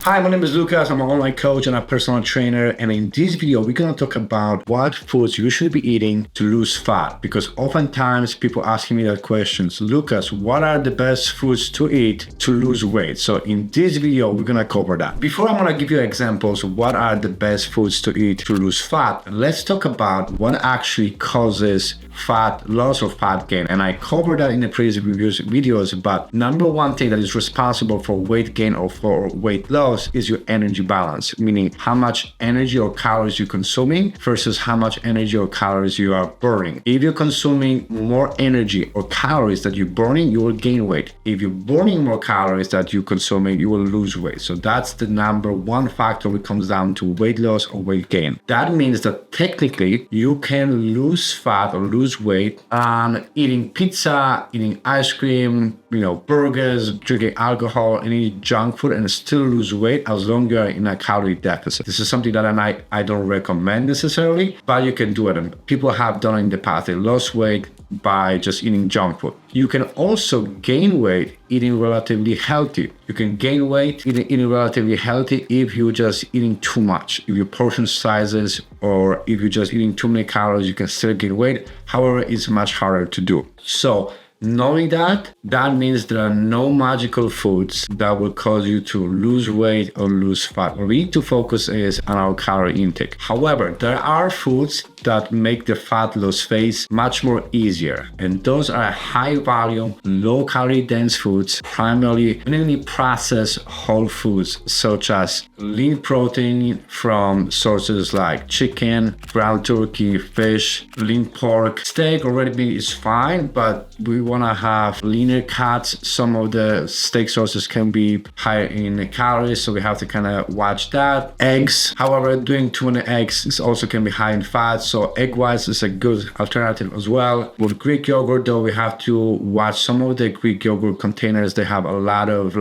Hi, my name is Lucas. I'm an online coach and a personal trainer. And in this video, we're going to talk about what foods you should be eating to lose fat. Because oftentimes people asking me that questions, Lucas, what are the best foods to eat to lose weight? So in this video, we're going to cover that. Before I'm going to give you examples of what are the best foods to eat to lose fat, let's talk about what actually causes fat loss or fat gain. And I covered that in the previous videos, but number one thing that is responsible for weight gain or for weight loss is your energy balance, meaning how much energy or calories you're consuming versus how much energy or calories you are burning. If you're consuming more energy or calories that you're burning, you will gain weight. If you're burning more calories that you're consuming, you will lose weight. So that's the number one factor when it comes down to weight loss or weight gain. That means that technically you can lose fat or lose weight on eating pizza, eating ice cream, burgers, drinking alcohol, and eating junk food and still lose weight as long as you are in a calorie deficit. This is something that I don't recommend necessarily, but you can do it. And people have done it in the past. They lost weight by just eating junk food. You can also gain weight eating relatively healthy. You can gain weight eating relatively healthy if you're just eating too much. If your portion sizes or if you're just eating too many calories, you can still gain weight. However, it's much harder to do. So knowing that means there are no magical foods that will cause you to lose weight or lose fat. What we need to focus is on our calorie intake. However, there are foods that make the fat loss phase much more easier. And those are high volume, low calorie dense foods, primarily mainly processed whole foods, such as lean protein from sources like chicken, ground turkey, fish, lean pork. Steak or red meat is fine, but we want to have leaner cuts. Some of the steak sources can be higher in calories, so we have to kind of watch that. Eggs, however, doing too many eggs is also can be high in fat, so egg whites is a good alternative as well. With Greek yogurt though, we have to watch some of the Greek yogurt containers. They have a lot of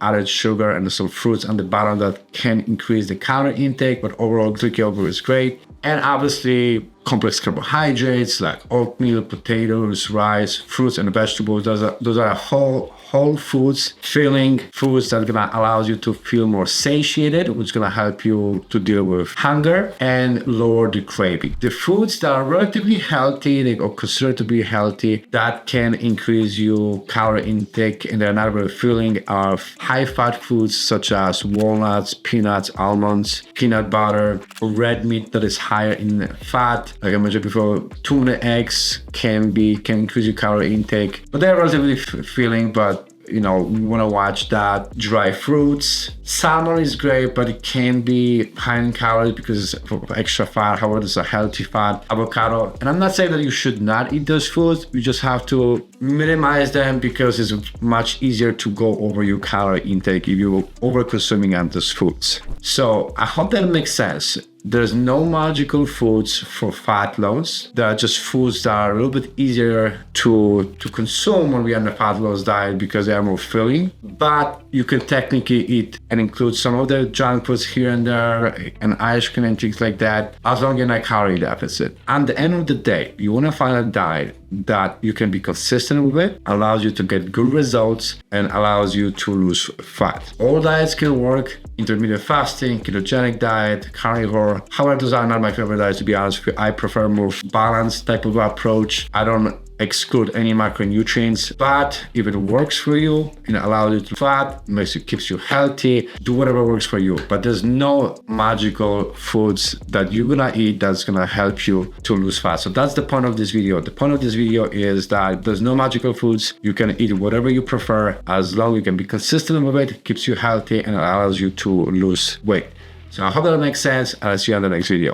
added sugar and some fruits on the bottom that can increase the calorie intake, but overall Greek yogurt is great. And obviously complex carbohydrates like oatmeal, potatoes, rice, fruits and vegetables. Those are whole foods, filling foods that are gonna allow you to feel more satiated, which is gonna help you to deal with hunger and lower the craving. The foods that are relatively healthy or considered to be healthy that can increase your calorie intake and they're not very filling are high fat foods such as walnuts, peanuts, almonds, peanut butter, red meat that is higher in fat. Like I mentioned before, too many eggs can increase your calorie intake, but they're relatively filling, but we want to watch that. Dry fruits. Salmon is great, but it can be high in calories because of extra fat. However, it's a healthy fat. Avocado. And I'm not saying that you should not eat those foods. You just have to minimize them because it's much easier to go over your calorie intake if you're over consuming on those foods. So I hope that makes sense. There's no magical foods for fat loss. There are just foods that are a little bit easier to consume when we are on a fat loss diet because they are more filling. But you can technically eat and include some of the junk foods here and there and ice cream and things like that as long as you're in a calorie deficit. At the end of the day, you want to find a diet that you can be consistent with, allows you to get good results and allows you to lose fat. All diets can work. Intermittent fasting, ketogenic diet, carnivore. However, those are not my favorite diets, to be honest with you. I prefer more balanced type of approach. I don't exclude any macronutrients, but if it works for you and allows you to fat, keeps you healthy, do whatever works for you. But there's no magical foods that you're gonna eat that's gonna help you to lose fat. So that's the point of this video. The point of this video is that there's no magical foods. You can eat whatever you prefer as long as you can be consistent with it, keeps you healthy and allows you to lose weight. So I hope that makes sense, and I'll see you on the next video.